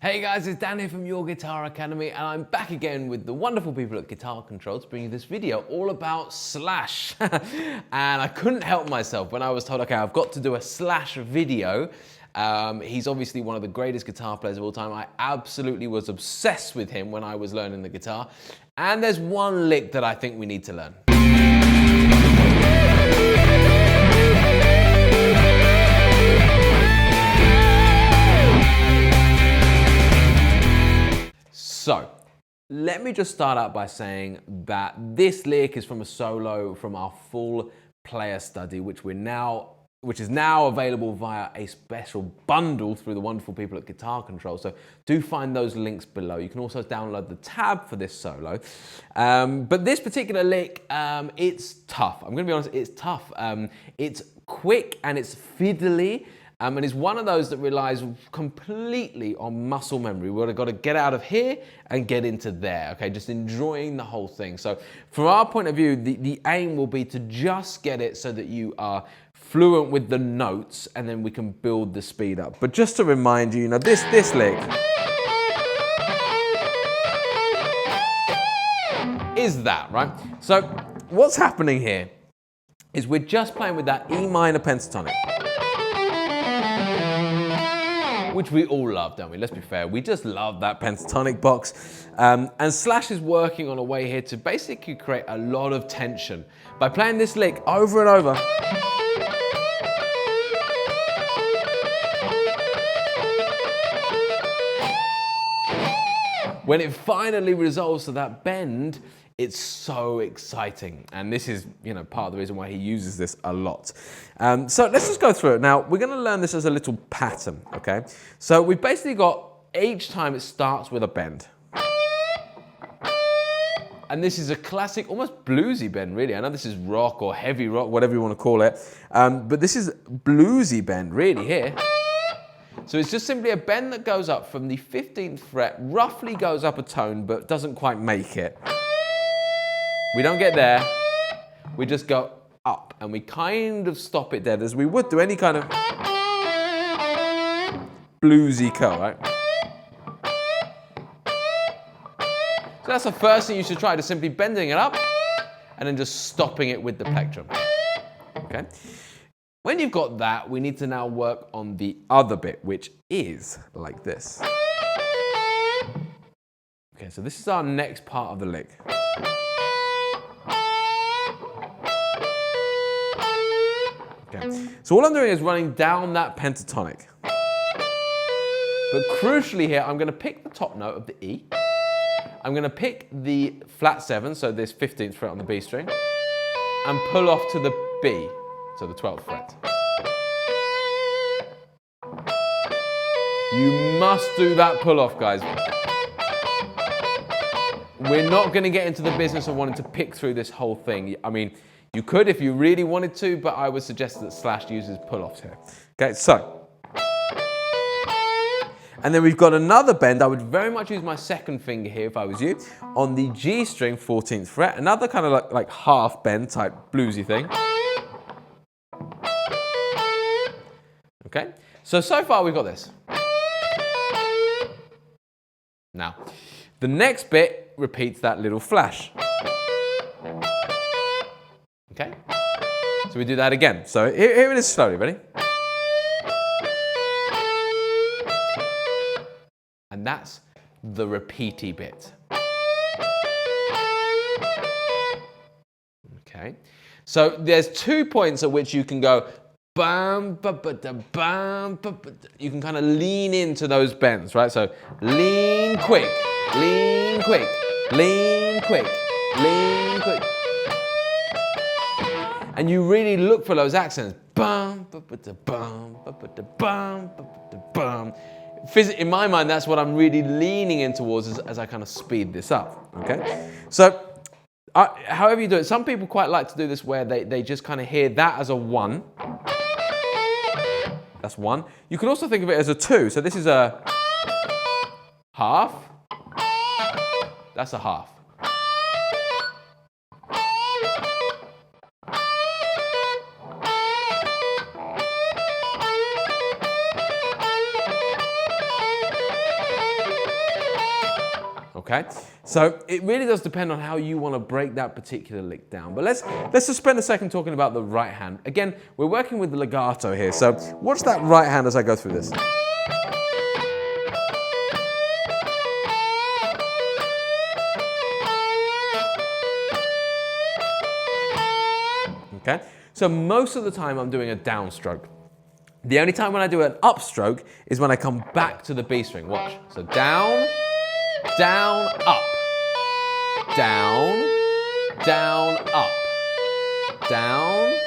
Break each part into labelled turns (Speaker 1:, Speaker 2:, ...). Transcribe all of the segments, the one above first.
Speaker 1: Hey guys, it's Dan here from Your Guitar Academy, and I'm back again with the wonderful people at Guitar Control to bring you this video all about Slash. And I couldn't help myself when I was told, okay, I've got to do a Slash video. He's obviously one of the greatest guitar players of all time. I absolutely was obsessed with him when I was learning the guitar. And there's one lick that I think we need to learn. So, let me just start out by saying that this lick is from a solo from our full player study, which is now available via a special bundle through the wonderful people at Guitar Control. So do find those links below. You can also download the tab for this solo. But this particular lick, it's tough. I'm gonna be honest, it's tough. It's quick and it's fiddly. And it's one of those that relies completely on muscle memory. We've got to get out of here and get into there, okay? Just enjoying the whole thing. So from our point of view, the aim will be to just get it so that you are fluent with the notes, and then we can build the speed up. But just to remind you, this lick is that, right? So what's happening here is we're just playing with that E minor pentatonic, which we all love, don't we? Let's be fair. We just love that pentatonic box. And Slash is working on a way here to basically create a lot of tension by playing this lick over and over. When it finally resolves to that bend, it's so exciting, and this is, part of the reason why he uses this a lot. So let's just go through it. Now, we're going to learn this as a little pattern, okay? So we've basically got, each time it starts with a bend. And this is a classic, almost bluesy bend, really. I know this is rock or heavy rock, whatever you want to call it, but this is bluesy bend, really, here. So it's just simply a bend that goes up from the 15th fret, roughly goes up a tone, but doesn't quite make it. We don't get there, we just go up, and we kind of stop it dead, as we would do any kind of bluesy curl, right? So that's the first thing you should try, to simply bending it up, and then just stopping it with the plectrum, okay? When you've got that, we need to now work on the other bit, which is like this. Okay, so this is our next part of the lick. Okay. So all I'm doing is running down that pentatonic. But crucially here, I'm going to pick the top note of the E. I'm going to pick the flat 7, so this 15th fret on the B string, and pull off to the B, so the 12th fret. You must do that pull off, guys. We're not going to get into the business of wanting to pick through this whole thing. I mean, you could if you really wanted to, but I would suggest that Slash uses pull-offs here. Okay, so. And then we've got another bend. I would very much use my second finger here if I was you, on the G string, 14th fret. Another kind of like half bend type bluesy thing. Okay, so far we've got this. Now, the next bit repeats that little flash. Okay? So we do that again. So here it is slowly, ready? And that's the repeaty bit. Okay? So there's 2 points at which you can go bam, ba ba da bam, ba ba da. You can kind of lean into those bends, right? So lean quick, lean quick, lean quick, lean quick. And you really look for those accents. Bum, ba ba da bum, ba ba da bum, ba ba da bum. In my mind, that's what I'm really leaning in towards as I kind of speed this up, okay? So, however you do it, some people quite like to do this where they just kind of hear that as a 1. That's 1. You can also think of it as a 2. So this is a half. That's a half. Okay, so it really does depend on how you want to break that particular lick down. But let's just spend a second talking about the right hand. Again, we're working with the legato here, so watch that right hand as I go through this. Okay, so most of the time I'm doing a downstroke. The only time when I do an upstroke is when I come back to the B string. Watch. So down, down, up. Down, down, up. Down,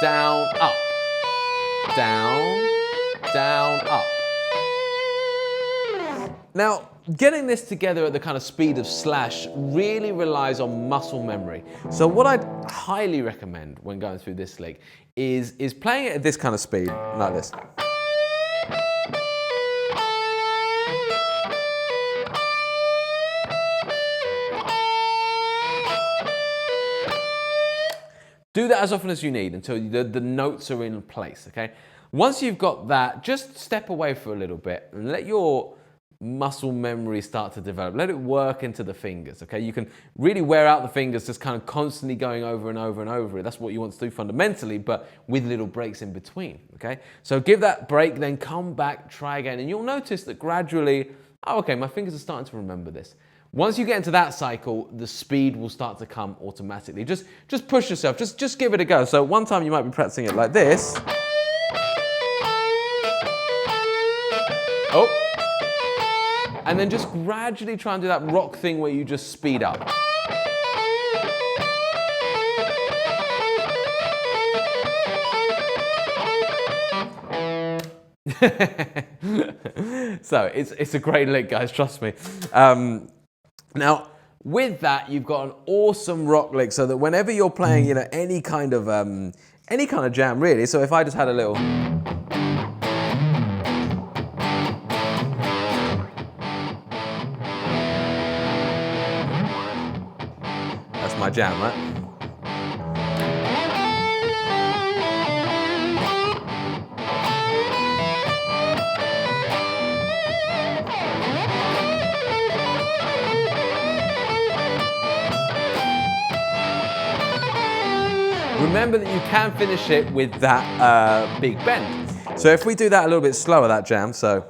Speaker 1: down, up. Down, down, up. Now, getting this together at the kind of speed of slash really relies on muscle memory. So what I'd highly recommend when going through this lick is playing it at this kind of speed, like this. Do that as often as you need until the notes are in place, okay? Once you've got that, just step away for a little bit and let your muscle memory start to develop. Let it work into the fingers, okay? You can really wear out the fingers just kind of constantly going over and over and over it. That's what you want to do fundamentally, but with little breaks in between, okay? So give that break, then come back, try again, and you'll notice that gradually, oh, okay, my fingers are starting to remember this. Once you get into that cycle, the speed will start to come automatically. Just push yourself, just give it a go. So one time you might be practicing it like this. Oh. And then just gradually try and do that rock thing where you just speed up. So it's a great lick, guys, trust me. Now, with that, you've got an awesome rock lick so that whenever you're playing, you know, any kind of jam, really. So if I just had a little... That's my jam, right? Remember that you can finish it with that big bend. So if we do that a little bit slower, that jam, so.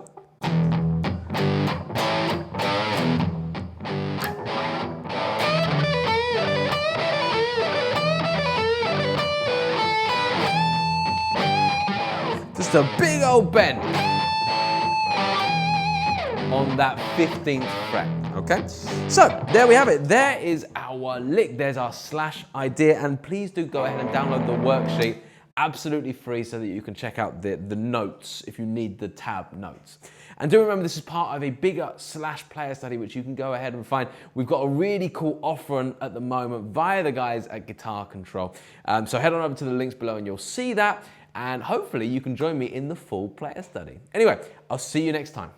Speaker 1: Just a big old bend on that 15th fret, okay? So there we have it. There is our lick. There's our slash idea. And please do go ahead and download the worksheet absolutely free so that you can check out the notes if you need the tab notes. And do remember this is part of a bigger slash player study which you can go ahead and find. We've got a really cool offer at the moment via the guys at Guitar Control. So head on over to the links below and you'll see that. And hopefully you can join me in the full player study. Anyway, I'll see you next time.